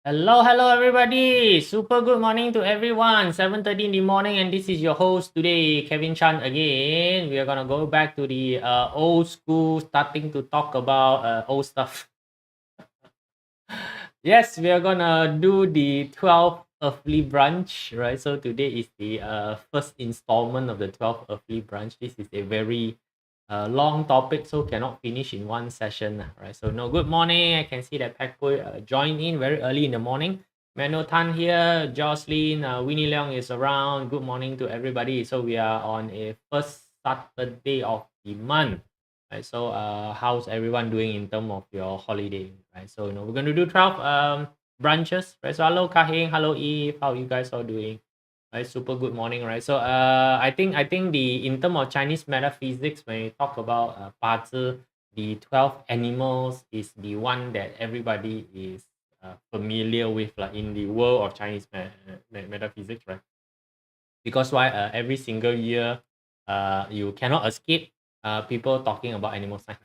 Hello, everybody. Super good morning to everyone. 7:30 in the morning, and this is your host today, Kevin Chan again. We are gonna go back to the old school, starting to talk about old stuff. Yes, we are gonna do the 12 earthly branch, right? So today is the first installment of the 12 earthly branch. This is a very long topic, so cannot finish in one session, right? So no, good morning. I can see that Pekpui joined in very early in the morning. Mano Tan here, Jocelyn, Winnie Leong is around. Good morning to everybody. So we are on a first Saturday of the month. Right, so how's everyone doing in terms of your holiday? Right, so we're going to do 12 branches. Right, so hello Kahing, hello Eve, how you guys all doing? Right, super good morning. Right, so I think the in terms of Chinese metaphysics, when we talk about BaZi, the 12 animals is the one that everybody is familiar with, like in the world of Chinese metaphysics, right? Because why every single year you cannot escape people talking about animal science.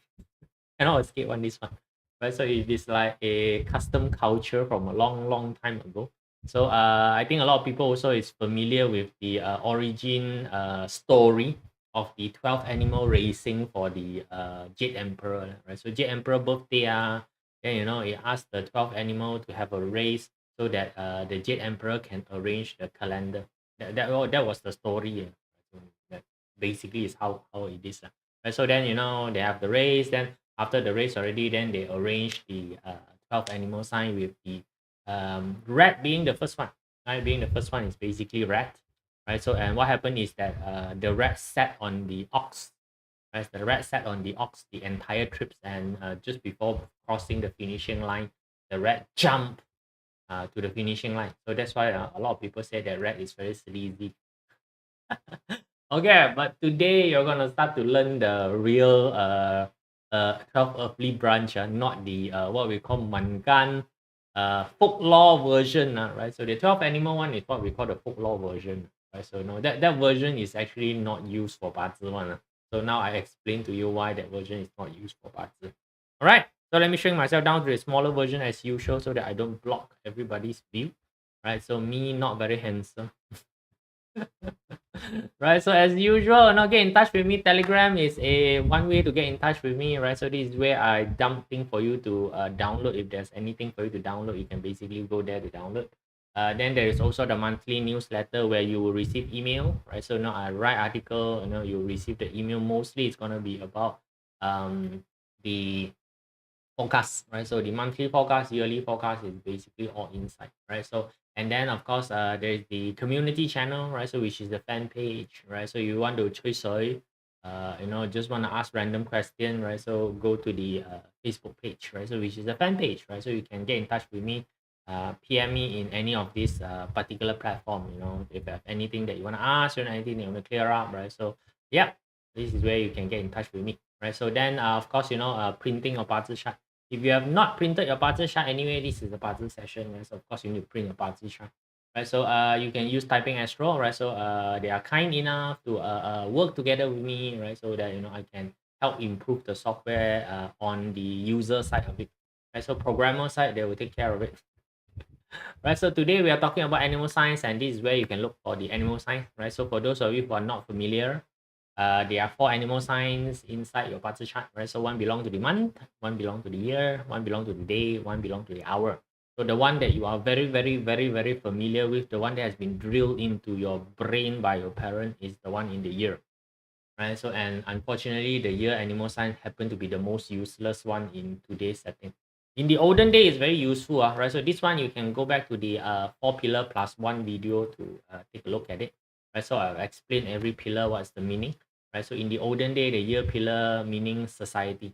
Cannot escape on this one, right? So it is like a custom culture from a long time ago. So I think a lot of people also is familiar with the origin story of the 12 animal racing for the Jade Emperor, right? So Jade Emperor birthday, then it asked the 12 animal to have a race so that the Jade Emperor can arrange the calendar. That was the story. So that basically is how it is. Right? So then they have the race. Then after the race already, then they arrange the 12 animal sign with the rat being the first one. Right, being the first one is basically rat. Right. So and what happened is that the rat sat on the ox. Right, the rat sat on the ox the entire trips, and just before crossing the finishing line, the rat jumped to the finishing line. So that's why a lot of people say that rat is very sleazy. Okay, but today you're gonna start to learn the real 12 earthly branch, not the what we call mangan folklore version, right? So the 12 animal one is what we call the folklore version, right? So no, that version is actually not used for Bazi one. So now I explain to you why that version is not used for Bazi. All right, so let me shrink myself down to a smaller version as usual so that I don't block everybody's view, right? So me not very handsome. Right, so as usual, get in touch with me. Telegram is a one way to get in touch with me, right? So this is where I dump thing for you to download. If there's anything for you to download, you can basically go there to download. Then there is also the monthly newsletter where you will receive email, right? So now I write article, you receive the email. Mostly it's gonna be about the forecast, right? So the monthly forecast, yearly forecast is basically all inside, right? So and then of course there is the community channel, right? So which is the fan page, right? So you want to choose just want to ask random question, right? So go to the Facebook page, right? So which is the fan page, right? So you can get in touch with me, PM me in any of these particular platform, if you have anything that you want to ask or anything that you want to clear up, right? So yeah, this is where you can get in touch with me, right? So then of course printing your party chart. If you have not printed your party chart anyway, this is a party session, right? So of course you need to print your party chart, right? So you can use Typing Astro, right? So they are kind enough to work together with me, right? So that I can help improve the software on the user side of it, right? So programmer side, they will take care of it. Right, so today we are talking about animal science, and this is where you can look for the animal science, right? So for those of you who are not familiar, there are 4 animal signs inside your party chart, right? So one belong to the month, one belong to the year, one belong to the day, one belong to the hour. So the one that you are very, very, very, very familiar with, the one that has been drilled into your brain by your parent is the one in the year, right? So and unfortunately, the year animal sign happened to be the most useless one in today's setting. In the olden day, it's very useful, right? So this one you can go back to the 4 pillar plus 1 video to take a look at it, right? So I'll explain every pillar what's the meaning, right? So in the olden day, the year pillar meaning society,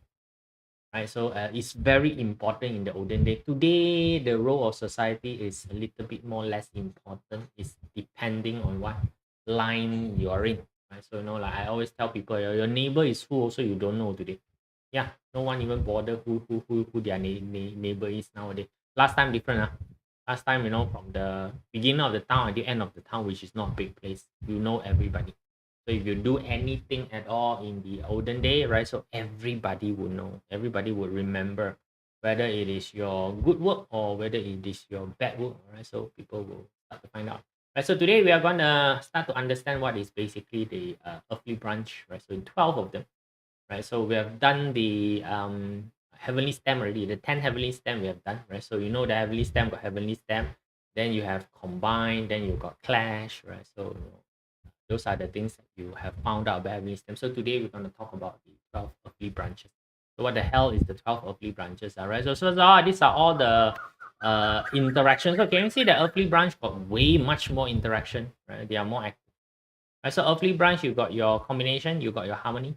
right? So it's very important in the olden day. Today, the role of society is a little bit more less important. It's depending on what line you are in, right? So like I always tell people, your neighbor is who also you don't know today. Yeah, no one even bother who their neighbor is nowadays. Last time different. Last time, from the beginning of the town at the end of the town, which is not a big place, you know everybody. So if you do anything at all in the olden day, right? So everybody would know, everybody would remember. whether it is your good work or whether it is your bad work, right? So people will start to find out. Right, so today we are gonna start to understand what is basically the earthly branch, right? So in 12 of them, right? So we have done the heavenly stem already, the 10 heavenly stem we have done, right? So you know the heavenly stem got heavenly stem, then you have combined, then you got clash, right? So those are the things that you have found out about heavenly stem. So today we're going to talk about the 12 earthly branches. So what the hell is the 12 earthly branches? All right. So these are all the interactions. So can you see the earthly branch got way much more interaction, right? They are more active. Right, so earthly branch, you got your combination, you got your harmony,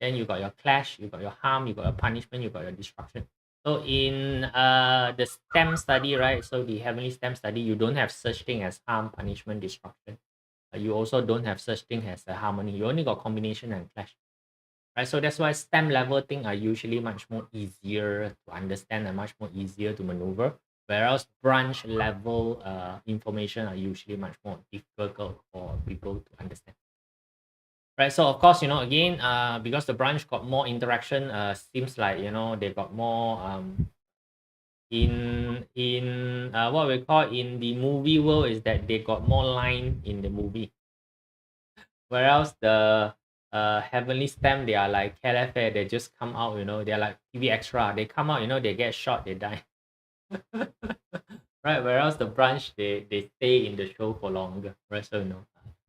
then you got your clash, you got your harm, you got your punishment, you got your destruction. So in the stem study, right? So the heavenly stem study, you don't have such thing as harm, punishment, destruction. You also don't have such thing as a harmony. You only got combination and clash. Right? So that's why stem level thing are usually much more easier to understand and much more easier to maneuver. Whereas branch level information are usually much more difficult for people to understand. Right. So of course, again, because the branch got more interaction, seems like they got more in what we call in the movie world is that they got more line in the movie. Whereas the heavenly stem, they are like calafate, they just come out, they're like TV extra. They come out, they get shot, they die. Right. Whereas the branch, they stay in the show for longer. Right. So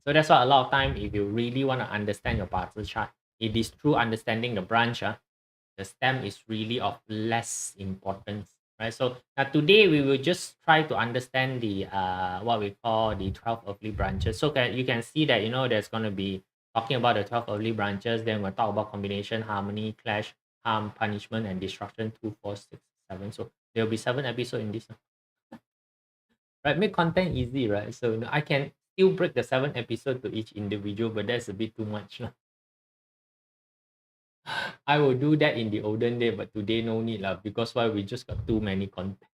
So that's why a lot of time, if you really want to understand your parcel chart, it is through understanding the branch. The stem is really of less importance, right? So now today we will just try to understand the what we call the 12 earthly branches. So you can see that there's going to be talking about the 12 earthly branches. Then we'll talk about combination, harmony, clash, harm, punishment, and destruction. 2, 4, 6, 7. So there will be 7 episodes in this, right? Make content easy, right? So I can still break the 7 episodes to each individual, but that's a bit too much. I will do that in the olden day, but today no need lah, because why, we just got too many content.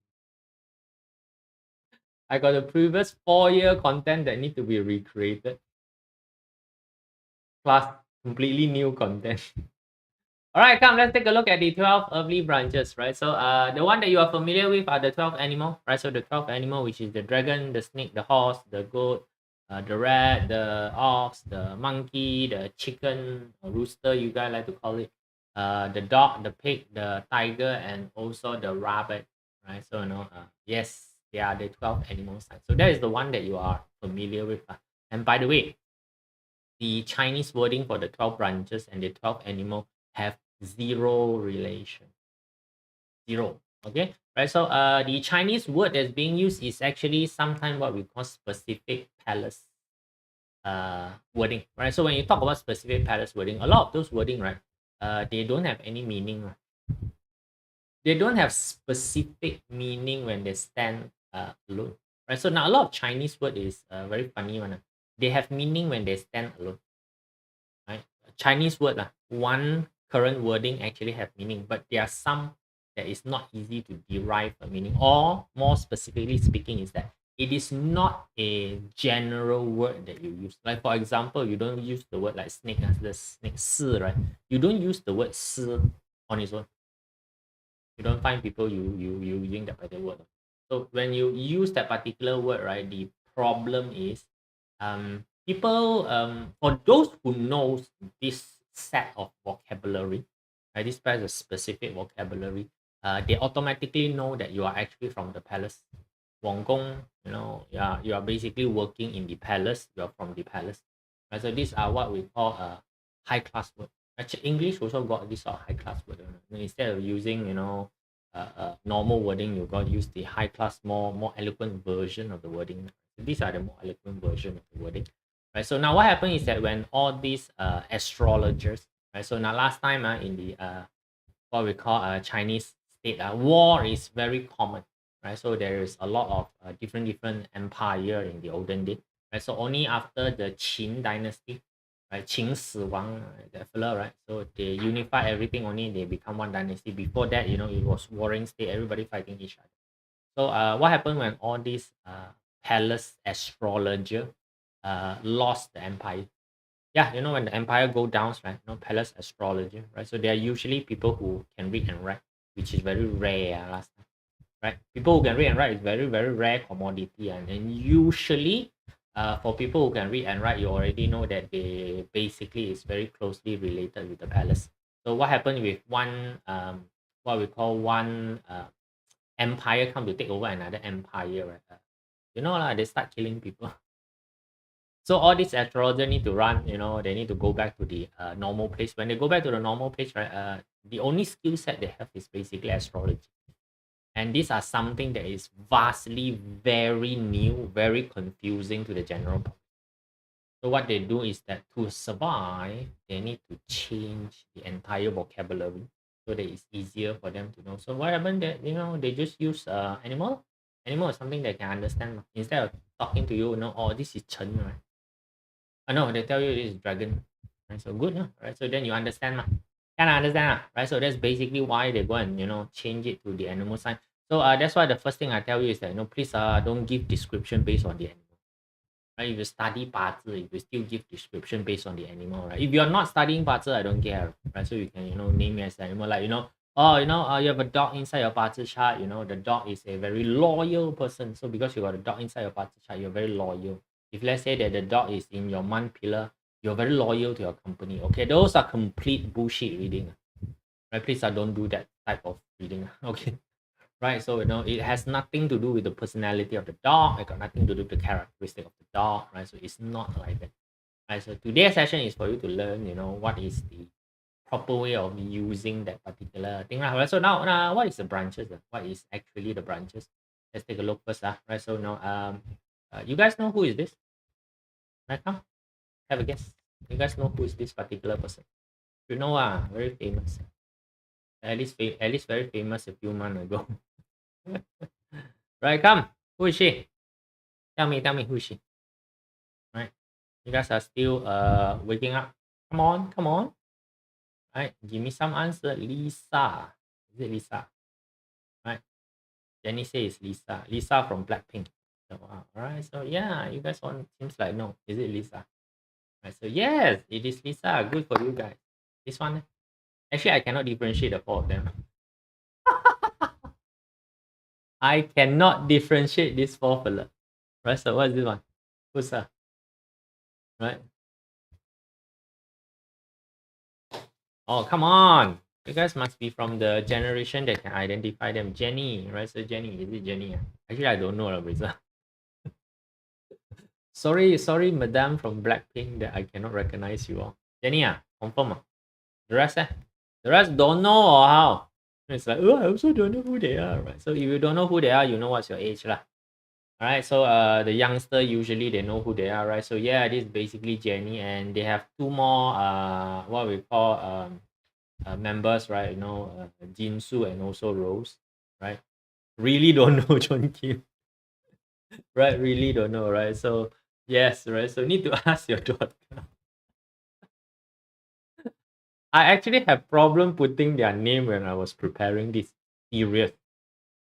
I got the previous 4-year content that need to be recreated, plus completely new content. All right, come, let's take a look at the 12 earthly branches, right? So the one that you are familiar with are the 12 animal, right? So the 12 animal, which is the dragon, the snake, the horse, the goat, the rat, the ox, the monkey, the chicken, or rooster, you guys like to call it, the dog, the pig, the tiger, and also the rabbit, right? So yes, they are the 12 animals. So that is the one that you are familiar with. And by the way, the Chinese wording for the 12 branches and the 12 animal have zero relation. Zero. Okay. Right. So the Chinese word that's being used is actually sometimes what we call specific palace wording. Right. So when you talk about specific palace wording, a lot of those wording, right, they don't have any meaning. Right? They don't have specific meaning when they stand alone. Right. So now a lot of Chinese word is very funny one. They have meaning when they stand alone. Right? Chinese word, one current wording actually have meaning, but there are some that is not easy to derive a meaning, or more specifically speaking, is that it is not a general word that you use. Like for example, you don't use the word like snake as the snake, si, right? You don't use the word si on its own. You don't find people you using that particular word. So when you use that particular word, right, the problem is people for those who knows this set of vocabulary, right, this has a specific vocabulary, they automatically know that you are actually from the palace. Wong Gong, you are basically working in the palace, you are from the palace. Right? So these are what we call a high class word. Actually, English also got this sort of high class word. Instead of using, normal wording, you got to use the high class, more eloquent version of the wording. These are the more eloquent version of the wording. Right. So now what happens is that when all these astrologers, right? So now last time in the what we call Chinese state, war is very common, right? So there is a lot of different empire in the olden day, right? So only after the Qin dynasty, right? Qin Shi Wang, that fella, right? So they unify everything, only they become one dynasty. Before that, it was warring state, everybody fighting each other. So what happened when all these palace astrologer lost the empire? Yeah, when the empire go down, right? Palace astrologer, right? So they are usually people who can read and write. which is very rare last time, right? People who can read and write is very, very rare commodity. And usually, for people who can read and write, you already know that they basically is very closely related with the palace. So what happened with one, what we call one empire come to take over another empire, right? You know, they start killing people. So all these astrologer need to run, they need to go back to the normal place. When they go back to the normal place, right, the only skill set they have is basically astrology. And these are something that is vastly very new, very confusing to the general public. So what they do is that to survive, they need to change the entire vocabulary so that it's easier for them to know. So what happened that, they just use animal. Animal is something they can understand. Instead of talking to you, oh, this is Chen, right? No, they tell you this is dragon. Right? So good, no? Right? So then you understand, can I understand, right? So that's basically why they go and change it to the animal sign. So that's why the first thing I tell you is that please don't give description based on the animal. Right? If you study 八字, if you still give description based on the animal, right? If you're not studying 八字, I don't care, right? So you can name it as animal, like you have a dog inside your 八字 chart. The dog is a very loyal person. So because you got a dog inside your 八字 chart, you're very loyal. If let's say that the dog is in your month pillar, you're very loyal to your company. Okay, those are complete bullshit reading. Right? Please don't do that type of reading. Okay. Right. So it has nothing to do with the personality of the dog. It got nothing to do with the characteristic of the dog. Right. So it's not like that. Right. So today's session is for you to learn, what is the proper way of using that particular thing. Right. So now what is the branches? What is actually the branches? Let's take a look first. Right. So now you guys know who is this? Right now? Have a guess. You guys know who is this particular person? You know, very famous. At least very famous a few months ago. Right, come. Who is she? Tell me who is she? Right. You guys are still waking up. Come on. Right. Give me some answer. Lisa. Is it Lisa? Right. Jenny says Lisa. Lisa from Blackpink. So, alright. So yeah, you guys want seems like no. Is it Lisa? Right. So yes, it is Lisa. Good for you guys. This one. Actually, I cannot differentiate the four of them. I cannot differentiate this four fella. Right. So what is this one? Who's her? Right. Oh, come on. You guys must be from the generation that can identify them. Jenny, right? So Jenny, is it Jenny? Actually, I don't know, Risa. sorry, madam from Blackpink that I cannot recognize you all. Jenny, confirm. The rest, The rest don't know or how? It's like, oh, I also don't know who they are, right? So if you don't know who they are, you know what's your age, lah. All right, so the youngster usually they know who they are, right? So yeah, this is basically Jenny, and they have two more what we call members, right? Jinsu and also Rose, right? Really don't know John Kim, right? Really don't know, right? So yes, right. So need to ask your daughter. I actually have problem putting their name when I was preparing this series,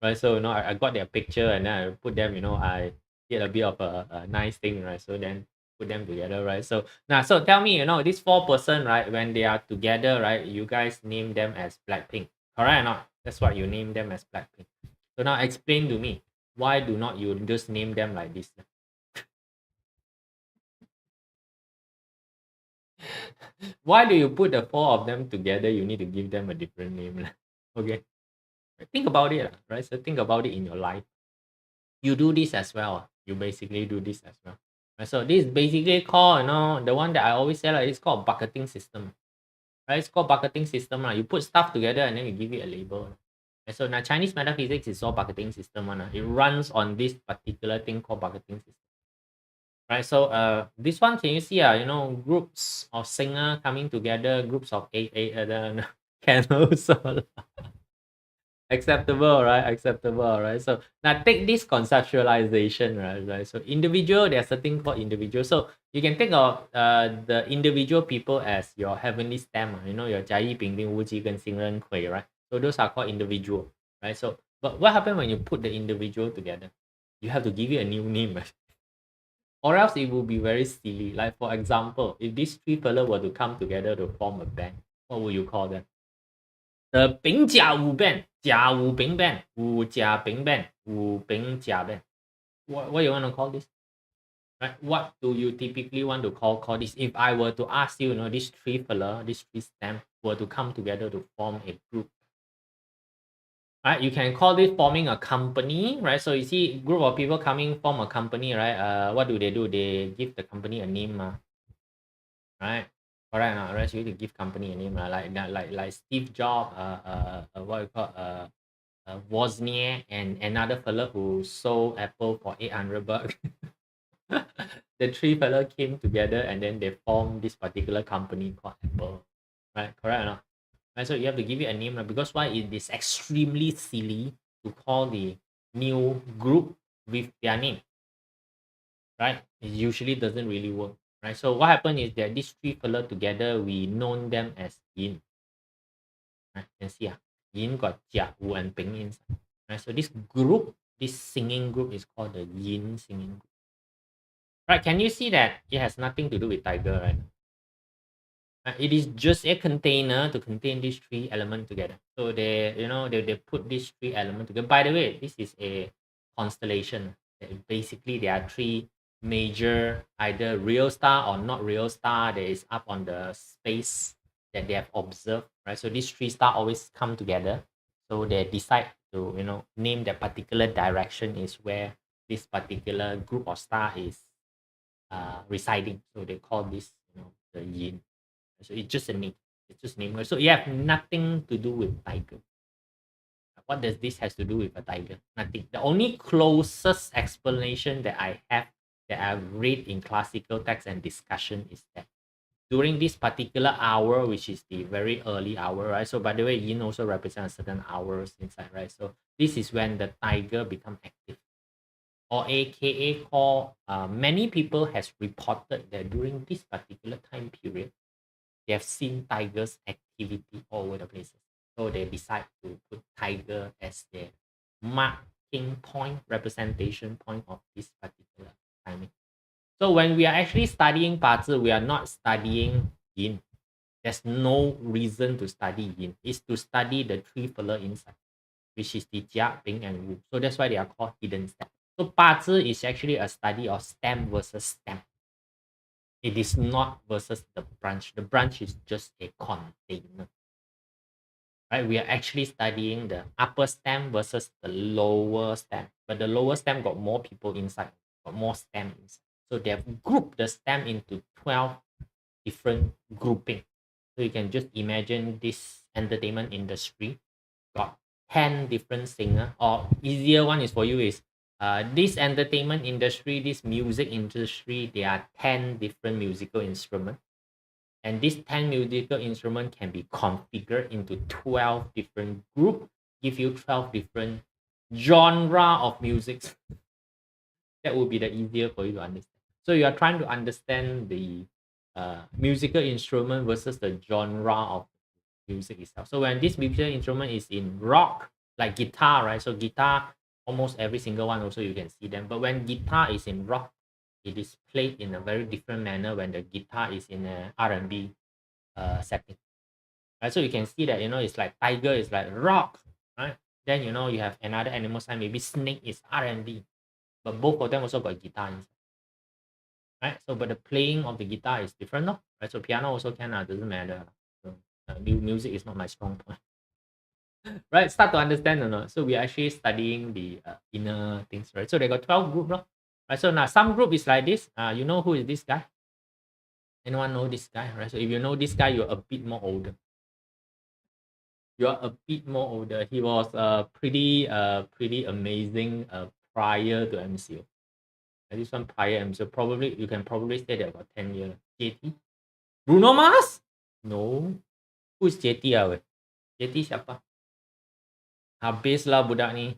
right? So I got their picture and then I put them. I did a bit of a nice thing, right? So then put them together, right? So now, so tell me, this four-person, right? When they are together, right? You guys name them as Blackpink, correct or not? That's what you name them as Blackpink. So now explain to me, why do not you just name them like this? Why do you put the four of them together? You need to give them a different name. Okay. Think about it, right? So think about it in your life. You do this as well. You basically do this as well. So this is basically called, the one that I always say, it's called bucketing system. Right? It's called bucketing system. You put stuff together and then you give it a label. And so now Chinese metaphysics is all bucketing system. It runs on this particular thing called bucketing system. Right, so this one, can you see groups of singer coming together, groups of eight can also acceptable, right? So now take this conceptualization, right? So individual, there's a thing called individual. So you can think of the individual people as your heavenly stem, your 甲乙丙丁戊己庚辛壬癸, right? So those are called individual, right? So but what happens when you put the individual together? You have to give it a new name, right? Or else it will be very silly. Like for example, if these three fellow were to come together to form a band, what would you call them? The Bing Jia Wu Band, Jia Wu Bing Band, Wu Jia Bing Band, Wu Bing Jia Band. What you want to call this? Right? What do you typically want to call this? If I were to ask you, these three fella, these three stem were to come together to form a group, right? You can call this forming a company, right? So you see, group of people coming form a company, right? What do? They give the company a name, right? Correct, right? So you need to give company a name, like Steve Jobs, what you call Wozniak, and another fella who sold Apple for $800. The three fella came together and then they formed this particular company called Apple, right? Correct or not? Right, so you have to give it a name, right? Because why? It is extremely silly to call the new group with their name, right? It usually doesn't really work, right? So what happened is that these three fella together, we known them as Yin, right? You can see, Yin got Jia, Wu, and Ping inside, right? So this group, this singing group is called the Yin singing group, right? Can you see that it has nothing to do with tiger, right? It is just a container to contain these three elements together. So they put these three elements together. By the way, this is a constellation. Basically, there are three major, either real star or not real star, that is up on the space that they have observed, right? So these three stars always come together. So they decide to name that particular direction is where this particular group of star is residing. So they call this the yin. So it's just a name. It's just name. So you have nothing to do with tiger. What does this has to do with a tiger? Nothing. The only closest explanation that I have, that I've read in classical text and discussion, is that during this particular hour, which is the very early hour, right? So by the way, yin also represents certain hours inside, right? So this is when the tiger become active, or aka call, many people has reported that during this particular time period, they have seen tigers activity all over the places. So they decide to put tiger as their marking point, representation point of this particular timing. So when we are actually studying BaZi, we are not studying yin. There's no reason to study yin. It's to study the three fella inside, which is the Jia, Bing, and Wu. So that's why they are called hidden stem. So BaZi is actually a study of stem versus stem. It is not versus the branch. The branch is just a container. Right? We are actually studying the upper stem versus the lower stem. But the lower stem got more people inside, got more stems. So they have grouped the stem into 12 different grouping. So you can just imagine this entertainment industry got 10 different singer, or easier one is for you is this entertainment industry, this music industry, there are 10 different musical instruments, and these 10 musical instruments can be configured into 12 different group, give you 12 different genre of music. That would be the easier for you to understand. So you are trying to understand the musical instrument versus the genre of music itself. So when this musical instrument is in rock, like guitar, right? So guitar, almost every single one also you can see them. But when guitar is in rock, it is played in a very different manner when the guitar is in a R&B setting. Right? So you can see that, it's like tiger is like rock, right? Then, you have another animal sign, maybe snake is R&B. But both of them also got guitar inside. Right? So, but the playing of the guitar is different, no? Right? So piano also can, doesn't matter. So, music is not my strong point. Right? Start to understand or not? So we are actually studying the inner things, right? So they got 12 group, no? Right? So now some group is like this. You know who is this guy? Anyone know this guy, right? So if you know this guy, you're a bit more older. You're a bit more older. He was pretty amazing prior to MCO. This one prior MCO, probably you can probably say that about 10 years. JT? Bruno Mars? No. Who is JT ah? JT siapa? Habis lah budak ni.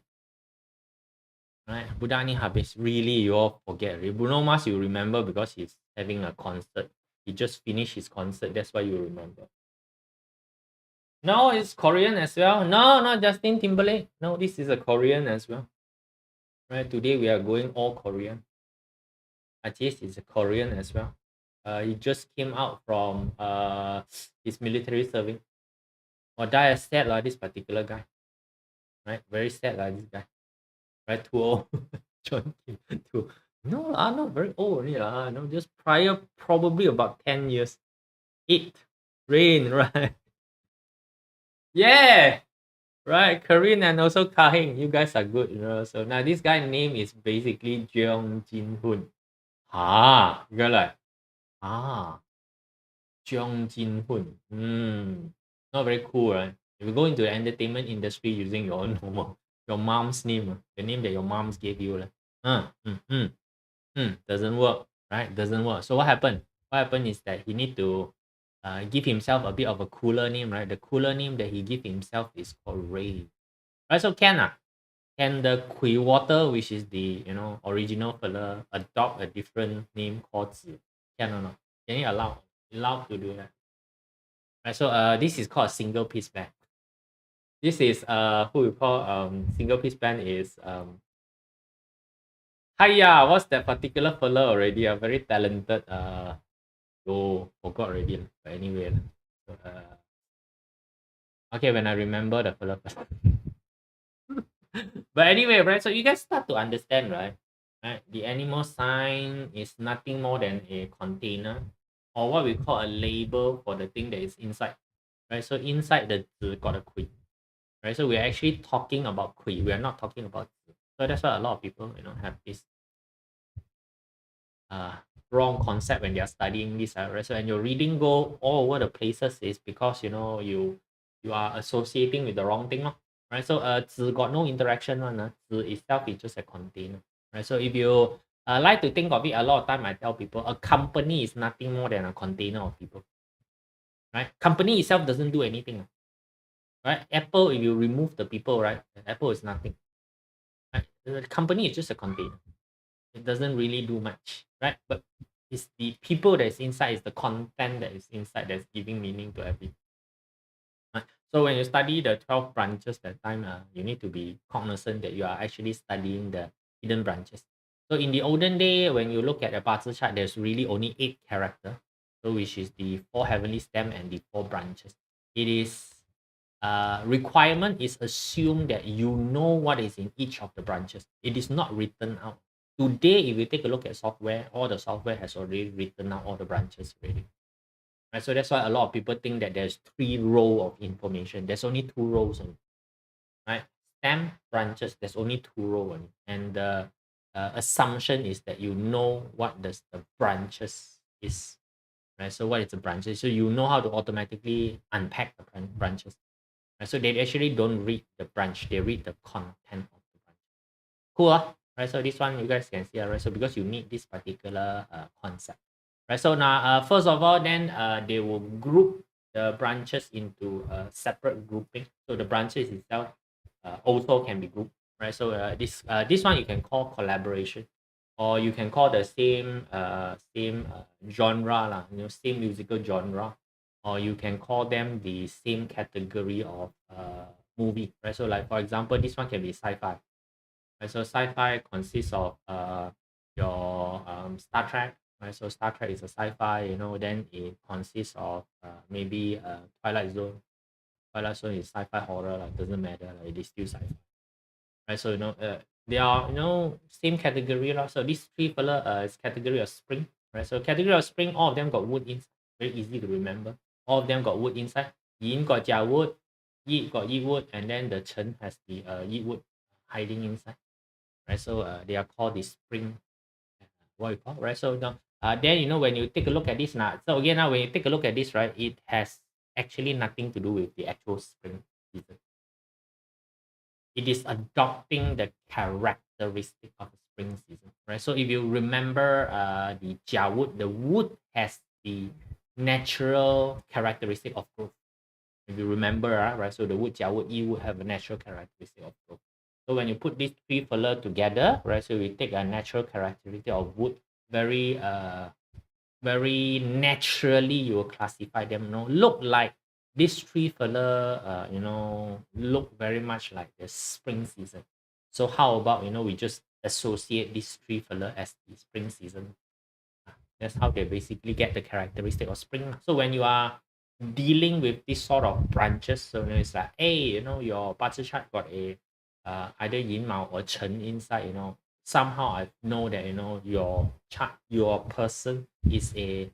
Right? Budak ni habis. Really, you all forget. Bruno Mars, you remember because he's having a concert. He just finished his concert. That's why you remember. No, it's Korean as well. No, not Justin Timberlake. No, this is a Korean as well. Right? Today we are going all Korean. Ajis is a Korean as well. He just came out from his military serving. or die sad like this particular guy, right? Very sad like this guy, right? Too old. John Kim, too. No, not very old only no, just prior probably about 10 years. 8. Rain, right? Yeah, right. Karin and also Kahing, you guys are good, So now this guy name is basically Jeong Jin Hoon. You're like, Jeong Jin Hoon. Not very cool, right? If you go into the entertainment industry using your own your mom's name, the name that your moms gave you, doesn't work, right? Doesn't work. So what happened? What happened is that he need to give himself a bit of a cooler name, right? The cooler name that he give himself is called Ray. Right? So can the Kui Water, which is the original fella, adopt a different name called Zi? Can or not? Can he allowed to do that? Right. So this is called a single piece band. This is who we call single piece band is Hiya, what's that particular fella already? A very talented forgot already. But anyway. So, okay, when I remember the fella first. But anyway, right? So you guys start to understand, right? Right? The animal sign is nothing more than a container or what we call a label for the thing that is inside. Right? So inside the zi got a kui. Right? So we're actually talking about kui. We are not talking about zi. So that's why a lot of people, have this wrong concept when they are studying this. Right? So when your reading go all over the places is because you are associating with the wrong thing, right? So zi got no interaction one. Zi itself is just a container, right? So if you like to think of it, a lot of time I tell people a company is nothing more than a container of people, right? Company itself doesn't do anything, right? Apple, if you remove the people, right, Apple is nothing, right? The company is just a container. It doesn't really do much, right? But it's the people that's inside, is the content that is inside that's giving meaning to everything. Right? So when you study the 12 branches that time, you need to be cognizant that you are actually studying the hidden branches. So in the olden day, when you look at a BaZi chart, there's really only 8 characters, so which is the 4 heavenly stem and the 4 branches. It is requirement is assumed that you know what is in each of the branches. It is not written out. Today, if you take a look at software, all the software has already written out all the branches already. Right? So that's why a lot of people think that there's 3 rows of information. There's only 2 rows only. Right? Stem branches, there's only 2 rows only. And the assumption is that you know what the branches is. Right? So what is the branches? So you know how to automatically unpack the branches. Right? So they actually don't read the branch, they read the content of the branch. Cool, right? So this one you guys can see, right? So because you need this particular concept, right? So now, first of all, then they will group the branches into a separate grouping. So the branches itself also can be grouped, right? So this one you can call collaboration, or you can call the same genre lah, same musical genre, or you can call them the same category of movie, right? So like for example, this one can be sci-fi. Right? So sci-fi consists of your Star Trek, right? So Star Trek is a sci-fi, then it consists of maybe Twilight Zone. Twilight Zone is sci-fi horror, like doesn't matter, like it is still sci-fi. Right? So they are same category, lah. So these 3 fella is category of spring, right? So category of spring, all of them got wood inside. Very easy to remember. All of them got wood inside. Yin got Jia wood, Yi got Yi wood, and then the Chen has the Yi wood hiding inside. Right? So they are called the spring. What you call, right? So now, then when you take a look at this now, so again now when you take a look at this, right, it has actually nothing to do with the actual spring season. It is adopting the characteristic of the spring season, right? So if you remember the Jia wood, the wood has the natural characteristic of growth. If you remember, right? So the wood, Jia wood, Yi would have a natural characteristic of growth. So when you put these 3 fella together, right? So we take a natural characteristic of wood, very very naturally you will classify them. Look like these 3 fella, look very much like the spring season. So how about we just associate these 3 fella as the spring season. That's how they basically get the characteristic of spring. So when you are dealing with this sort of branches. So it's like, hey, your party chart got a either yin mao or chen inside. Somehow I know that your chart, your person is a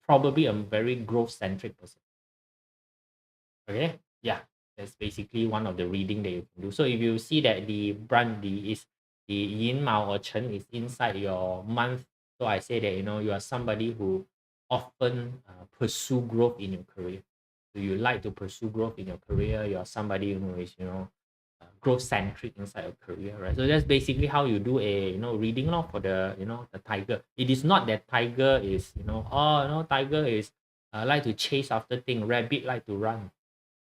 probably a very growth centric person. Okay, yeah, that's basically one of the reading that you can do. So if you see that the brand is the yin mao or chen is inside your month, so I say that you are somebody who often pursue growth in your career. So you like to pursue growth in your career. You're somebody who is growth centric inside your career, right? So that's basically how you do a reading law for the the tiger. It is not that tiger is tiger is like to chase after thing, rabbit like to run,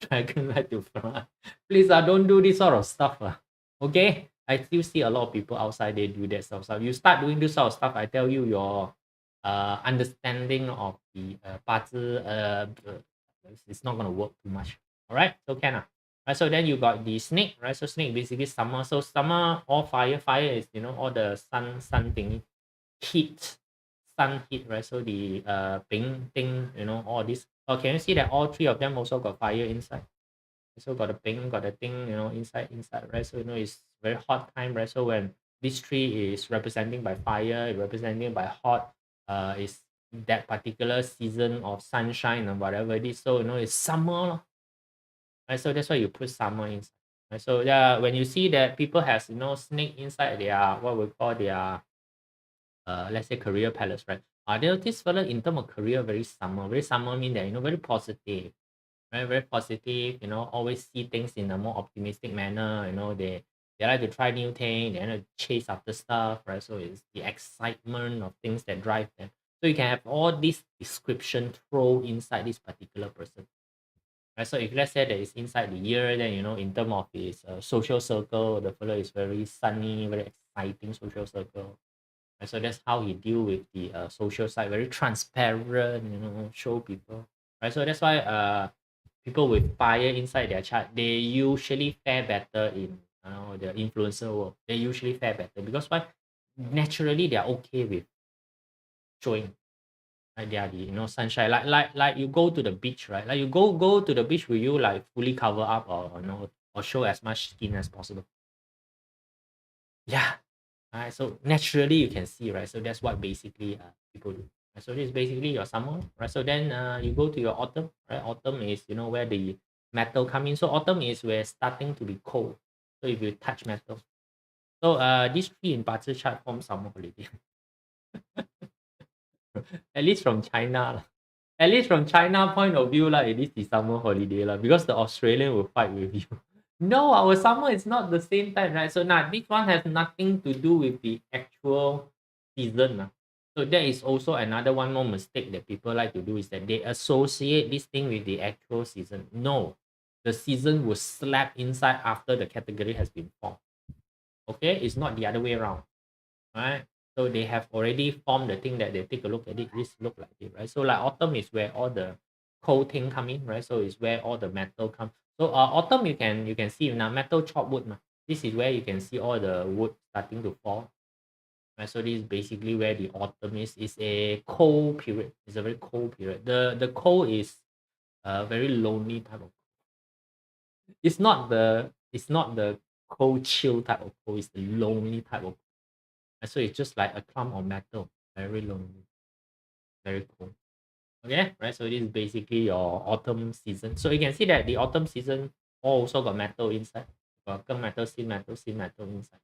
dragon like to fly. Please don't do this sort of stuff. Okay? I still see a lot of people outside they do that sort of stuff. You start doing this sort of stuff, I tell you your understanding of the 八字 it's not gonna work too much. Alright, so can right, so then you got the snake, right? So snake basically summer. So summer all fire. Fire is all the sun thing, heat, sun heat, right? So the ping thing, all this. Oh, can you see that all three of them also got fire inside? So got the ping, got the thing, inside, right? So it's very hot time, right? So when this tree is representing by fire, representing by hot, is that particular season of sunshine or whatever it is. So it's summer, lor, right? So that's why you put summer inside. Right? So yeah, when you see that people has snake inside their what we call their let's say career palace, right? This fella in terms of career very summer mean that very positive, very very positive, always see things in a more optimistic manner. They like to try new things, they like to chase after stuff, right? So it's the excitement of things that drive them. So you can have all this description thrown inside this particular person, right? So if let's say that it's inside the year, then in terms of his social circle, the fellow is very sunny, very exciting social circle. And so that's how he deal with the social side, very transparent, show people. Right. So that's why people with fire inside their chart, they usually fare better in the influencer world. They usually fare better because why? Naturally they are okay with showing. Like they are the sunshine. Like you go to the beach, right? Like you go to the beach, will you like fully cover up or or show as much skin as possible? Yeah. Right, so naturally you can see, right? So that's what basically people do. Right? So this is basically your summer, right? So then you go to your autumn, right? Autumn is where the metal come in. So autumn is where starting to be cold. So if you touch metal, so this tree in Bazi chart form summer holiday. At least from China, lah. At least from China point of view, like it is the summer holiday, lah, because the Australian will fight with you. No, our summer is not the same time, right? So now this one has nothing to do with the actual season. So that is also another one more mistake that people like to do is that they associate this thing with the actual season. No, the season will slap inside after the category has been formed. Okay, it's not the other way around, right? So they have already formed the thing that they take a look at it. This look like it, right? So like autumn is where all the cold thing come in, right? So it's where all the metal come. So autumn you can see now metal chop wood. This is where you can see all the wood starting to fall. Right? So this is basically where the autumn is. It's a cold period. It's a very cold period. The cold is a very lonely type of. It's not the cold chill type of cold. It's the lonely type of. So it's just like a clump of metal, very lonely, very cold. Okay, right? So this is basically your autumn season. So you can see that the autumn season also got metal inside. Got metal, sin metal inside.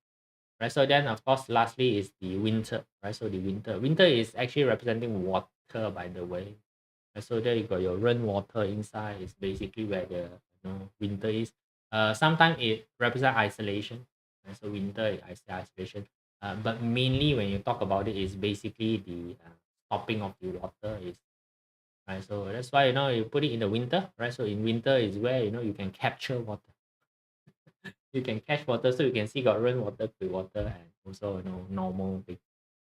Right. So then of course lastly is the winter. Right. So the winter. Winter is actually representing water, by the way. Right? So there you got your rainwater inside. It's basically where the winter is. Sometimes it represents isolation. Right? So winter is isolation. But mainly when you talk about it, is basically the stopping of the water is right. So that's why you put it in the winter, right? So in winter is where you can capture water. You can catch water, so you can see got rainwater, clear water, and also normal thing.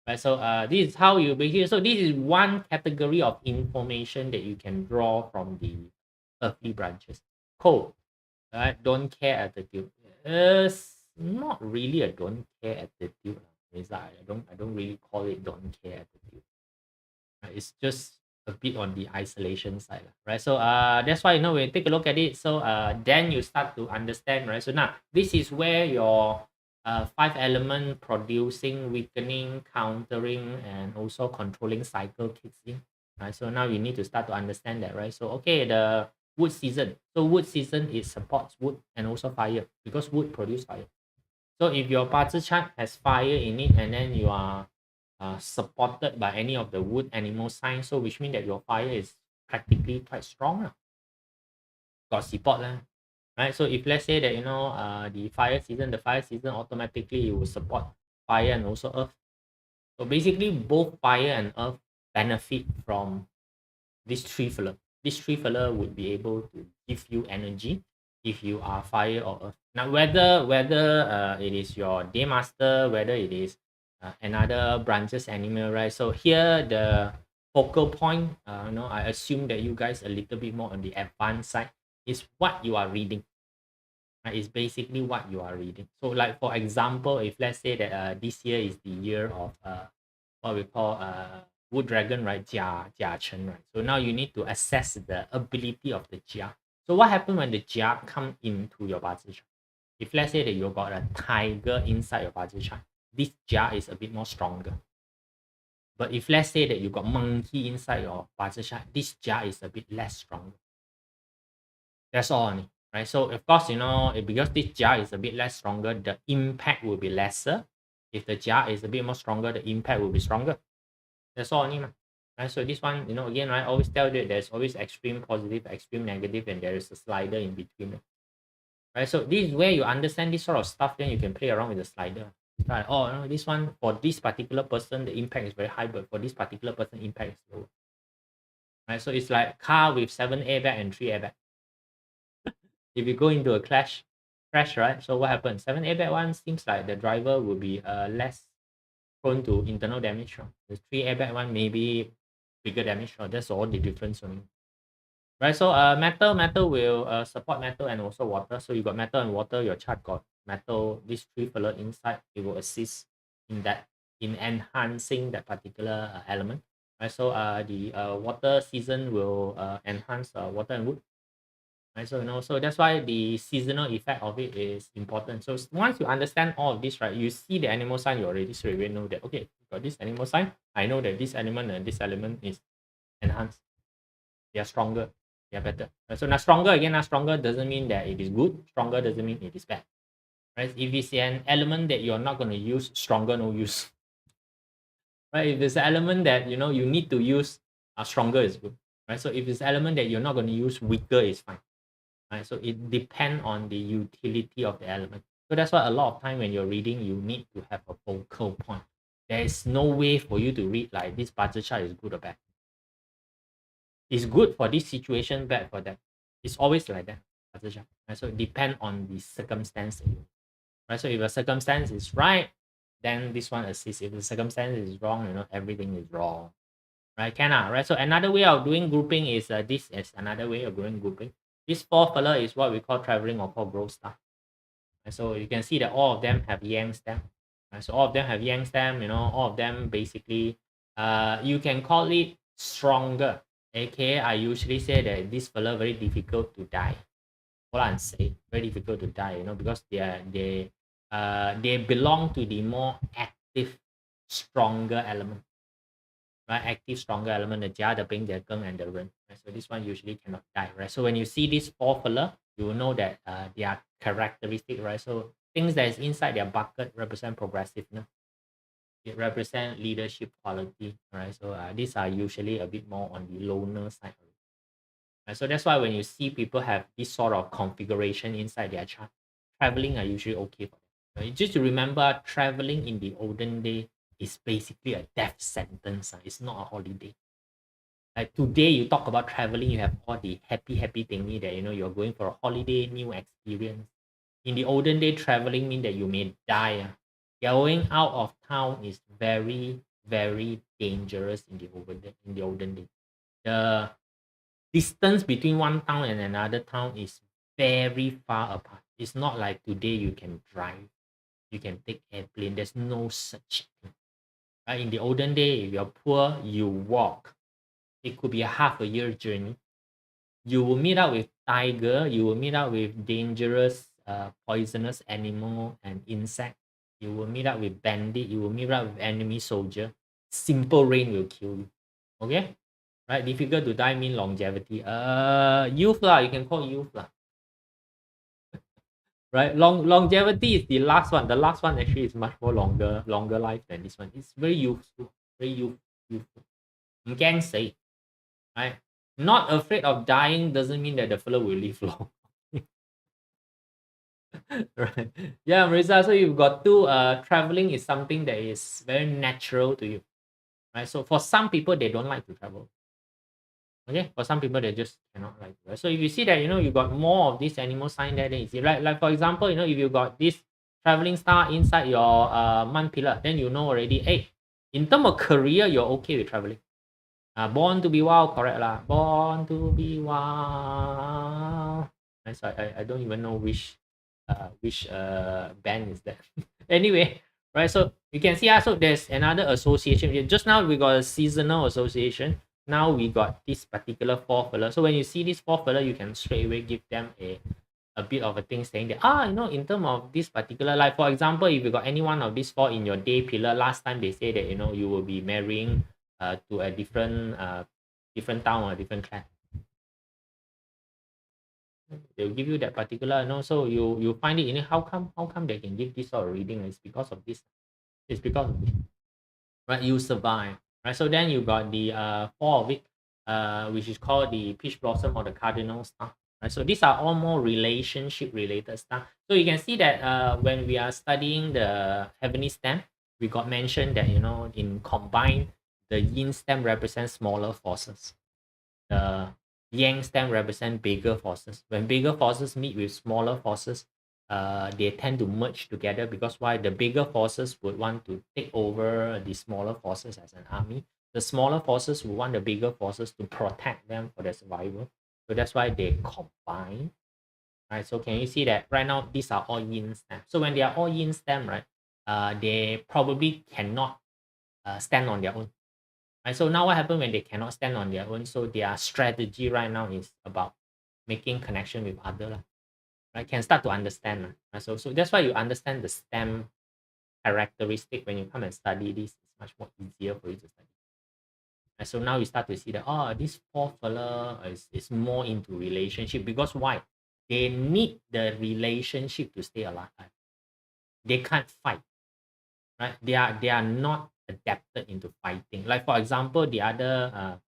Right. So this is how you basically. So this is one category of information that you can draw from the earthly branches. Cold, right? Don't care attitude. Not really a don't care attitude. It's like I don't really call it don't care attitude. Right? It's just a bit on the isolation side, right? So that's why when you take a look at it, so then you start to understand, right? So now this is where your five element producing, weakening, countering, and also controlling cycle kicks in, right? So now you need to start to understand that, right? So okay, the wood season. So wood season it supports wood and also fire because wood produce fire. So if your Bazi chart has fire in it and then you are supported by any of the wood animal signs, so which means that your fire is practically quite strong. Got support lah. Right? So if let's say that the fire season automatically it will support fire and also earth. So basically both fire and earth benefit from this three fella. This three fella would be able to give you energy if you are fire or earth. Now whether it is your day master, whether it is another branches animal, right? So here the focal point, I assume that you guys a little bit more on the advanced side is what you are reading. Right? It's basically what you are reading. So like for example, if let's say that this year is the year of what we call wood dragon, right? Jia Chen, right? So now you need to assess the ability of the Jia. So what happens when the Jia come into your Bazi chart? If let's say that you got a tiger inside your Bazi chart, this Jia is a bit more stronger. But if let's say that you got monkey inside your Bazi chart, this Jia is a bit less strong. That's all only, right? So of course, because this Jia is a bit less stronger, the impact will be lesser. If the Jia is a bit more stronger, the impact will be stronger. That's all only, right? So this one, again, right, I always tell you there's always extreme positive, extreme negative, and there is a slider in between. Right? So this is where you understand this sort of stuff, then you can play around with the slider. Right? Oh, no, this one, for this particular person, the impact is very high, but for this particular person, impact is low. Right? So it's like car with 7 airbag and 3 airbag. If you go into a crash, right? So what happens? 7 airbag one seems like the driver will be less prone to internal damage. The 3 airbag one maybe bigger damage. That's all the difference only. Right, so metal will support metal and also water. So you got metal and water, your chart got metal, these three fella inside, it will assist in that, in enhancing that particular element. Right, so the water season will enhance water and wood. Right, so so that's why the seasonal effect of it is important. So once you understand all of this, right, you see the animal sign, you already straight away know that okay, got this animal sign, I know that this element and this element is enhanced. They are stronger, they are better. So now stronger again, now stronger doesn't mean that it is good. Stronger doesn't mean it is bad. Right? If it's an element that you're not going to use, stronger no use. Right? If it's an element that you need to use, stronger is good. Right? So if it's an element that you're not going to use, weaker is fine. Right? So it depends on the utility of the element. So that's why a lot of time when you're reading, you need to have a focal point. There is no way for you to read like this Bazi chart is good or bad. It's good for this situation, bad for that. It's always like that. Right? So it depends on the circumstance. Right? So if the circumstance is right, then this one assists. If the circumstance is wrong, everything is wrong. Right? Right? So another way of doing grouping is this is another way of doing grouping. This four fella is what we call traveling or call growth star. Right? So you can see that all of them have yang stem. Right? So all of them have yang stem, all of them basically you can call it stronger. Okay, I usually say that this fella very difficult to die. What I'm saying, very difficult to die, because they belong to the more active, stronger element. Right? Active, stronger element, the Jia, the Ping, the Geng, and the Ren. Right? So this one usually cannot die, right? So when you see this four fella, you will know that they are characteristic, right? So things that is inside their bucket represent progressiveness. It represents leadership quality, right? So these are usually a bit more on the loner side. Right? So that's why when you see people have this sort of configuration inside their chart, traveling are usually okay for them. Right? Just to remember, traveling in the olden day is basically a death sentence. It's not a holiday. Like today, you talk about traveling, you have all the happy thingy that you're going for a holiday, new experience. In the olden day, traveling mean that you may die. Going out of town is very, very dangerous in the olden day. The distance between one town and another town is very far apart. It's not like today you can drive, you can take airplane. There's no such thing. In the olden day, if you're poor, you walk. it could be a half a year journey. You will meet up with tiger, you will meet up with dangerous, poisonous animal and insect. You will meet up with bandit, you will meet up with enemy soldier. Simple rain will kill you. Okay? Right? Difficult to die mean longevity. Youth lah, you can call youth lah. Right? Longevity is the last one. The last one actually is much more longer life than this one. It's very useful. Very youthful. You can say, right? Not afraid of dying doesn't mean that the fellow will live long. Right. Yeah, Marisa. So you've got two. Traveling is something that is very natural to you, right? So for some people, they don't like to travel. Okay, for some people, they just cannot like to. So if you see that you got more of this animal sign there, then you see like for example, if you got this traveling star inside your month pillar, then you know already. Hey, in terms of career, you're okay with traveling. Born to be wild, correct lah. Born to be wild. So I don't even know which band is that. Anyway, right? So you can see, so there's another association. Just now we got a seasonal association. Now we got this particular four fella. So when you see this four fella, you can straight away give them a bit of a thing saying that in terms of this particular, like for example, if you got any one of these four in your day pillar, last time they say that you will be marrying to a different town or different clan. They'll give you that particular, so you find it, how come they can give this sort of reading? It's because of this. It's because of this. Right, you survive. Right, so then you got the four of it, which is called the peach blossom or the cardinal star. Right, so these are all more relationship related stuff. So you can see that when we are studying the heavenly stem, we got mentioned that in combined, the yin stem represents smaller forces. The yang stem represent bigger forces. When bigger forces meet with smaller forces, they tend to merge together, because why? The bigger forces would want to take over the smaller forces as an army. The smaller forces would want the bigger forces to protect them for their survival. So that's why they combine. Right. So can you see that right now these are all yin stem? So when they are all yin stem, right, they probably cannot stand on their own. Right. So now what happens when they cannot stand on their own? So their strategy right now is about making connection with other, right? Can start to understand. Right? So that's why you understand the stem characteristic when you come and study this. It's much more easier for you to study. And so now you start to see that this four fella is more into relationship, because why? They need the relationship to stay alive. They can't fight, right? They are not adapted into fighting. Like for example, the other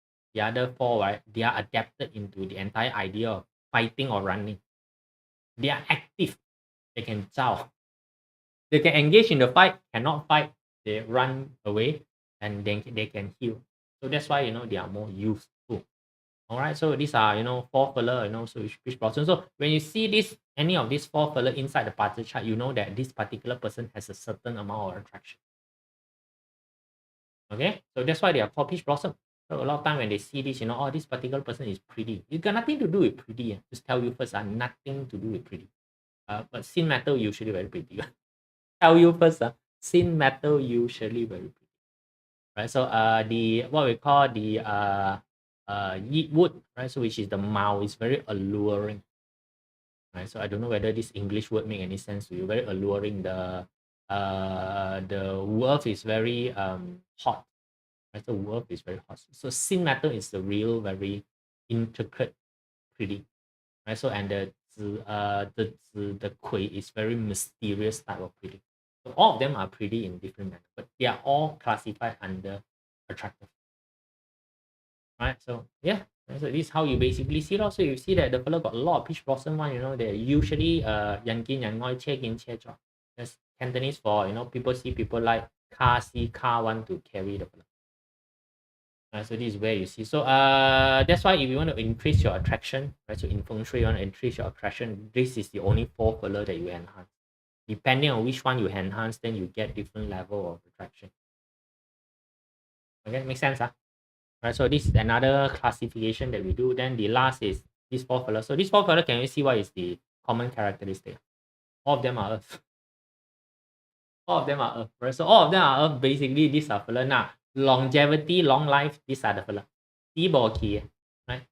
four, right? They are adapted into the entire idea of fighting or running. They are active. They can zao. They can engage in the fight, cannot fight, they run away, and then they can heal. So that's why they are more useful. All right. So these are four fella, so which blossom. So when you see any of these four fella inside the party chart, you know that this particular person has a certain amount of attraction. Okay. So that's why they are called peach blossom. So a lot of time when they see this, this particular person is pretty. It got nothing to do with pretty. Just tell you first, nothing to do with pretty. But sin metal usually very pretty. Tell you first, sin metal usually very pretty. Right. So the what we call the yeet wood, right? So which is the mao, is very alluring. Right. So I don't know whether this English word make any sense to you. Very alluring. The wolf is very hot. Right. So wolf is very hot. So sin metal is the real very intricate, pretty. Right. So and the kui is very mysterious type of pretty. So all of them are pretty in different manners, but they are all classified under attractive. Right? So yeah, so this is how you basically see it. So you see that the fellow got a lot of peach blossom one, they're usually yan kin yan ngoi che kin che chua. That's Cantonese for people see people like, car see car want to carry the fellow. Right, so this is where you see. So that's why if you want to increase your attraction, right? So in feng shui, you want to increase your attraction, this is the only four color that you enhance. Depending on which one you enhance, then you get different level of attraction. Okay, make sense, huh? Right, so this is another classification that we do. Then the last is this four color. So this four color, can you see what is the common characteristic? All of them are earth. All of them are earth, right? So all of them are earth. Basically, these are fella. Now, longevity, long life, these are the fella. key, right?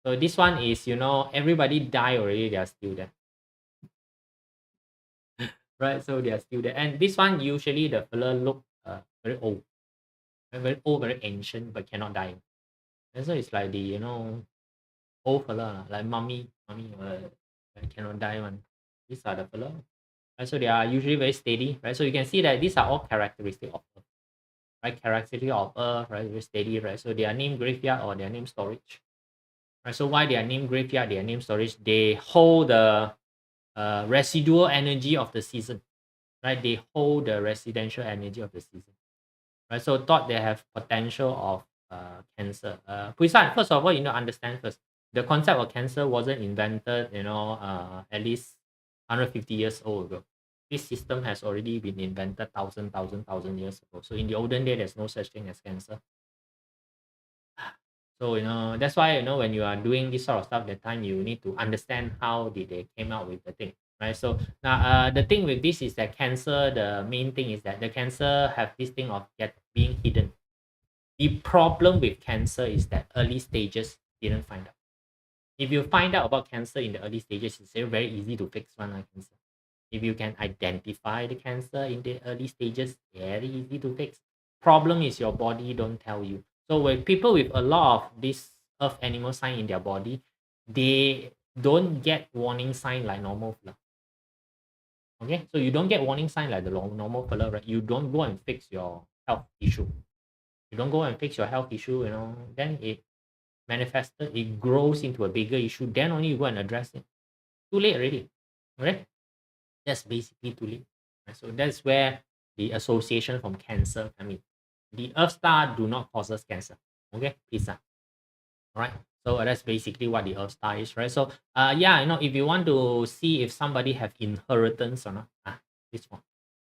So this one is, you know, everybody die already, they are still there. Right? So they are still there. And this one, usually the fella look very old. Very old, very ancient, but cannot die. And so it's like the, you know, old fella, like mummy, cannot die one. These are the fella. Right? So they are usually very steady, right? So you can see that these are all characteristic of Earth, right? Characteristic of Earth, right? Very steady, right? So they are named graveyard or they are named storage. Right? So why they are named graveyard, they are named storage? They hold the residual energy of the season, right? They hold the residential energy of the season, right? So thought they have potential of cancer. Puisan, first of all, you know, understand first, the concept of cancer wasn't invented, you know, at least 150 years old ago. This system has already been invented thousand years ago. So in the olden day, there's no such thing as cancer. So, you know, that's why, you know, when you are doing this sort of stuff, that time you need to understand how did they came out with the thing, right? So now the thing with this is that cancer, the main thing is that the cancer have this thing of being hidden. The problem with cancer is that early stages didn't find out. If you find out about cancer in the early stages, it's very easy to fix one cancer. If you can identify the cancer in the early stages, very easy to fix. Problem is your body don't tell you. So when people with a lot of this earth animal sign in their body, they don't get warning sign like normal fella. Okay, so you don't get warning sign like the normal fella, right? You don't go and fix your health issue. You don't go and fix your health issue, you know, then it manifested, it grows into a bigger issue, then only you go and address it. Too late already. Okay? That's basically too late. Right? So that's where the association from cancer come in. The Earth star do not causes cancer. Okay, please. All right. So that's basically what the Earth star is, right? So yeah, you know, if you want to see if somebody have inheritance or not, this one.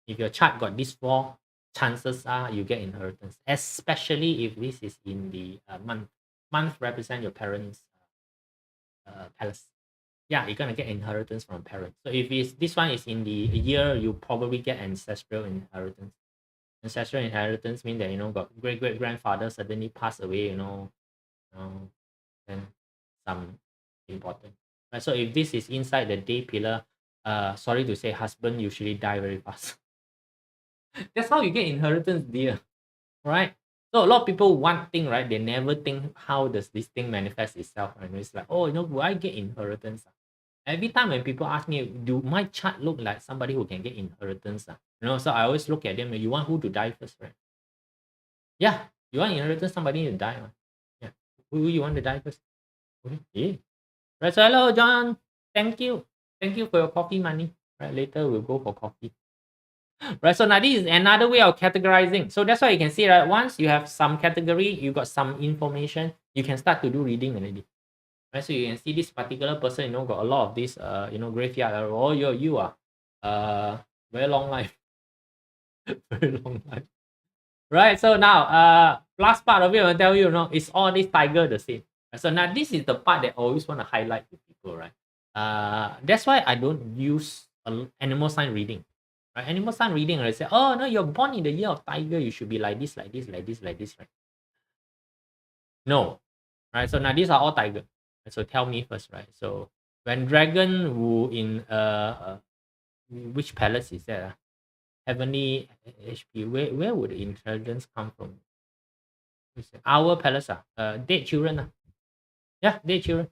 If your chart got these four, chances are you get inheritance, especially if this is in the month. Month represent your parents' palace. Yeah, you're gonna get inheritance from parents. So if it's this one is in the year, you probably get ancestral inheritance. Ancestral inheritance mean that, you know, got great grandfather suddenly passed away, then some important. Right? So if this is inside the day pillar, sorry to say, husband usually die very fast. That's how you get inheritance, dear. Right? So a lot of people want thing, right? They never think how does this thing manifest itself. And it's like, oh, you know, will I get inheritance? Every time when people ask me, do my chart look like somebody who can get inheritance? You know, so I always look at them. You want who to die first, right? Yeah, you want inheritance, somebody to die. Right? Yeah, who you want to die first? Okay. Yeah. Right. So hello, John. Thank you for your coffee money. Right. Later we'll go for coffee. Right. So now this is another way of categorizing. So that's why you can see, right? Once you have some category, you got some information, you can start to do reading already. Right, so you can see this particular person, you know, got a lot of this, you know, graveyard. Oh, you are, very long life, very long life. Right. So now, last part of it, I'll tell you, you know, it's all this tiger the same. So now this is the part that I always want to highlight to people, right? That's why I don't use animal sign reading. Right? Animal sign reading, I say, oh no, you're born in the year of tiger, you should be like this, like this, like this, like this, right? No, right? So now these are all tiger. So tell me first, right? So when dragon who in which palace is that? Heavenly HP. Where would the intelligence come from? Our palace, dead children. Yeah, dead children.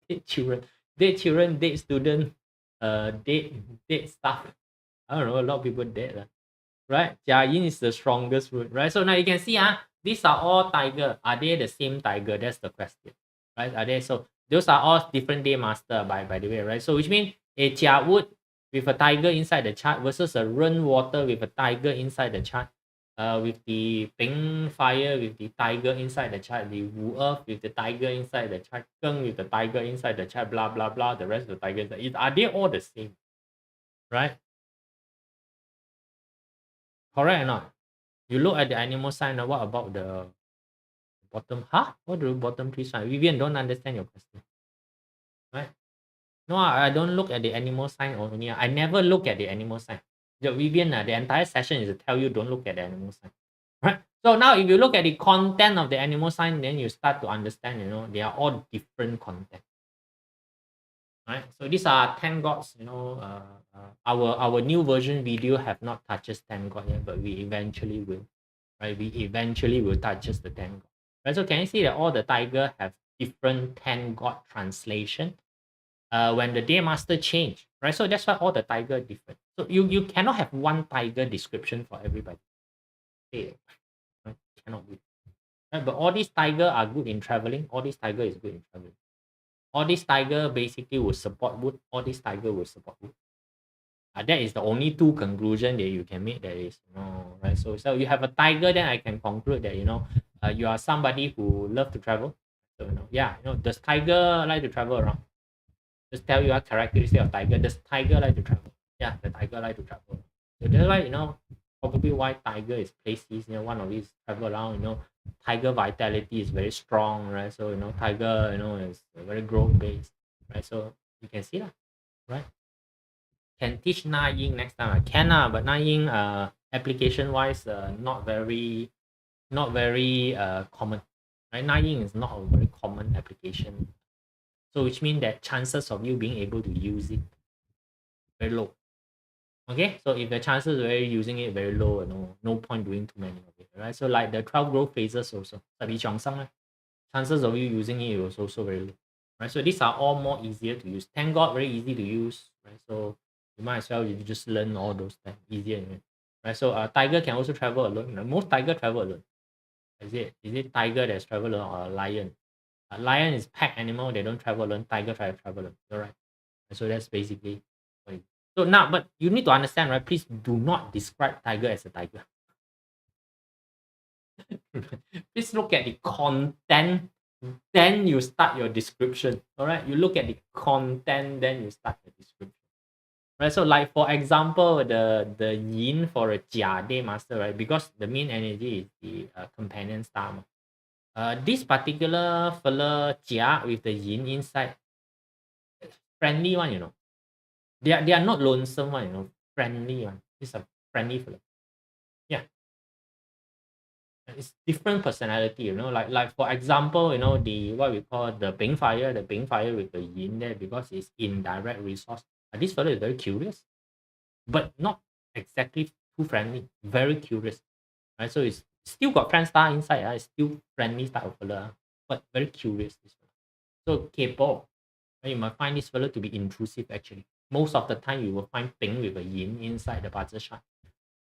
Dead children. Dead children, dead student, dead stuff. I don't know, a lot of people dead. Right? Jia Yin is the strongest root, right? So now you can see, these are all tiger. Are they the same tiger? That's the question, right? Are they? So those are all different day master, by the way, right? So which means a Jia Wood with a tiger inside the chart versus a Ren water with a tiger inside the chart. With the Ping fire with the tiger inside the chart, the Wu Earth with the tiger inside the chart, Geng with the tiger inside the chart, blah blah blah. The rest of the tigers, are they all the same, right? Correct or not? You look at the animal sign. What about the bottom? What do the bottom three sign? Vivian don't understand your question, right? No, I don't look at the animal sign only. I never look at the animal sign. The Vivian, the entire session is to tell you don't look at the animal sign, right? So now if you look at the content of the animal sign, then you start to understand, they are all different content. Right? So these are 10 gods, our new version video have not touches 10 god yet, but we eventually will. Right? We eventually will touch just the 10 god. Right? So can you see that all the tiger have different 10 god translation? When the day master change, right? So that's why all the tiger are different. So you cannot have one tiger description for everybody. Okay, right? Cannot be. Right? But all these tiger are good in traveling. All these tiger is good in traveling. All these tiger basically will support wood. All these tiger will support wood. That is the only two conclusion that you can make. That is, right? So you have a tiger, then I can conclude that you are somebody who love to travel. So yeah, does tiger like to travel around? Just tell you a characteristic of tiger. Does tiger like to travel? Yeah, the tiger like to travel. So that's why probably why tiger is placed is one of these travel around. Tiger vitality is very strong, right? So tiger is very growth based, right? So you can see that, right? Can teach Na Ying next time. I can but Na Ying application wise not very common. Right? Na Ying is not a very common application. So which means that chances of you being able to use it very low. Okay, so if the chances of you using it very low, no point doing too many of it, right? So like the 12 growth phases also, chances of you using it was also very low, right? So these are all more easier to use. Thank God, very easy to use, right? So you might as well you just learn all those things easier, right? So tiger can also travel alone. Most tiger travel alone. Is it tiger that's travel alone or a lion? A lion is pack animal. They don't travel alone. Tiger travel alone. All right. So that's basically what it is. So now, but you need to understand, right? Please do not describe tiger as a tiger. Please look at the content, then you start your description. All right, you look at the content, then you start the description. Right, so like for example, the yin for a Jia Day Master, right? Because the main energy is the companion star. This particular fella Jia with the yin inside, friendly one, they are not lonesome one, friendly one. This is a friendly fella. Yeah. It's different personality, like for example, the what we call the Bing fire with the yin there, because it's indirect resource. This fellow is very curious, but not exactly too friendly, very curious, right? So it's still got friend star inside, it's still friendly type of fella, but very curious, this fellow. So kepo, you might find this fellow to be intrusive. Actually, most of the time you will find Bing with a yin inside the BaZi chart,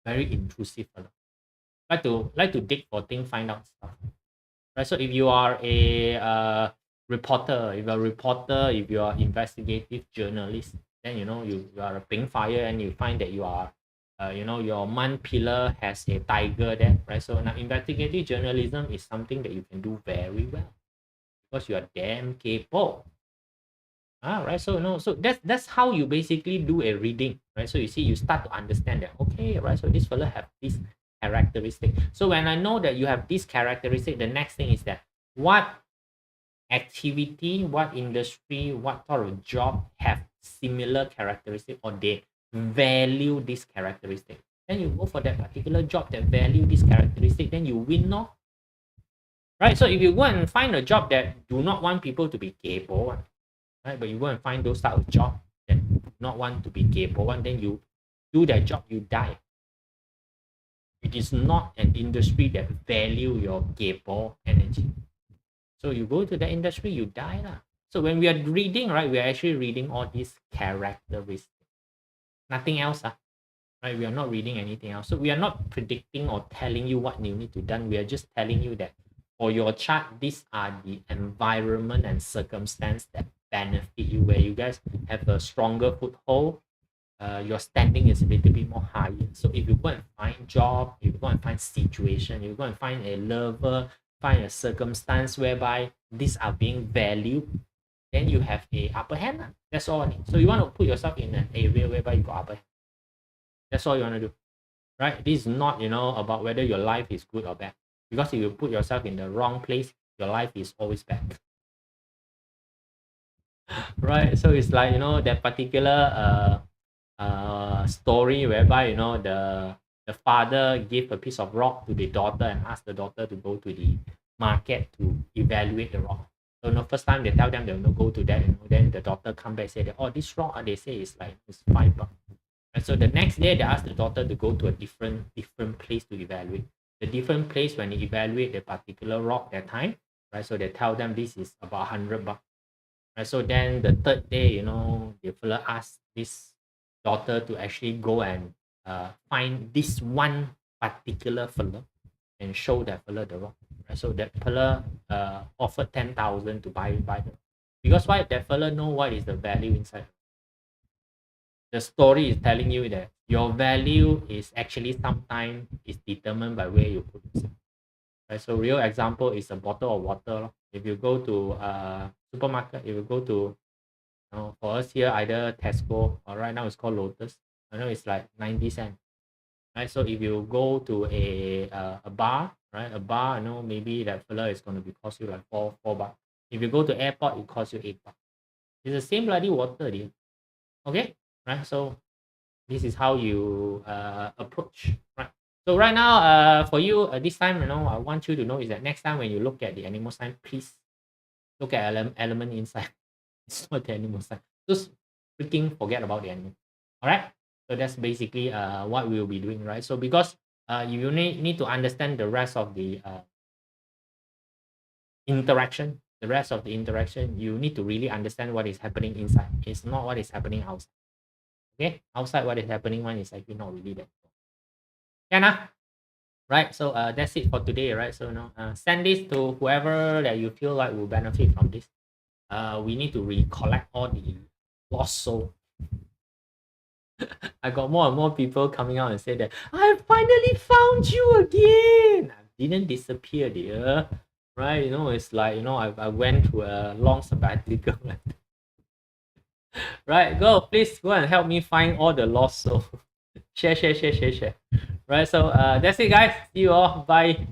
very intrusive fellow, like to dig for things, find out stuff. Right. So if you are a reporter, if you are investigative journalist, then you are a pink fire, and you find that you are your month pillar has a tiger there, right? So now investigative journalism is something that you can do very well because you are damn capable. Right. So so that's how you basically do a reading, right? So you see, you start to understand that, okay, right? So this fellow have this characteristic. So when I know that you have this characteristic, the next thing is that what activity, what industry, what sort of job have similar characteristic, or they value this characteristic. Then you go for that particular job that value this characteristic, then you win, no? Right? So if you go and find a job that do not want people to be capable, right? But you go and find those type of job that do not want to be capable, and then you do that job, you die. It is not an industry that value your capable energy. So you go to the industry, you die lah. So when we are reading, right, we are actually reading all these characteristics. Nothing else, right? We are not reading anything else. So we are not predicting or telling you what you need to done. We are just telling you that for your chart, these are the environment and circumstance that benefit you, where you guys have a stronger foothold. Your standing is a little bit more higher. So if you go and find job, if you go and find situation, you go and find a lover, find a circumstance whereby these are being valued, then you have a upper hand. That's all I need. So you want to put yourself in an area whereby you got upper hand. That's all you want to do, right? This is not about whether your life is good or bad, because if you put yourself in the wrong place, your life is always bad. Right? So it's like that particular story whereby the the father gave a piece of rock to the daughter and asked the daughter to go to the market to evaluate the rock. So first time they tell them they will not go to that, then the daughter come back and say that, oh, this rock, they say it's like it's $5. And so the next day they ask the daughter to go to a different place to evaluate. The different place when they evaluate the particular rock that time, right? So they tell them this is about $100. Right? So then the third day, the fella asked this daughter to actually go and find this one particular fella and show that fella the rock. Right? So that fella offered 10,000 to buy the, because why? That fella know what is the value inside. The story is telling you that your value is actually sometimes is determined by where you put it. Right? So real example is a bottle of water. If you go to supermarket, if you go to, for us here, either Tesco or right now it's called Lotus. I know it's like 90 cents. Right? So if you go to a bar, right? A bar, maybe that fella is going to be cost you like $4. If you go to airport, it costs you $8. It's the same bloody water, dude. Okay, right? So this is how you approach, right? So right now, for you, this time, I want you to know is that next time when you look at the animal sign, please look at element inside. It's not the animal sign. Just freaking forget about the animal. All right. So that's basically what we will be doing, right? So because you need to understand the rest of the interaction, you need to really understand what is happening inside. It's not what is happening outside. Okay, outside what is happening one is actually not really that. Yeah, right? So that's it for today, right? So send this to whoever that you feel like will benefit from this. We need to recollect all the lost soul. I got more and more people coming out and say that I finally found you again. I didn't disappear, dear. Right? It's like I went to a long sabbatical. Right? Please go and help me find all the lost soul. Share. Right? So that's it, guys. See you all. Bye.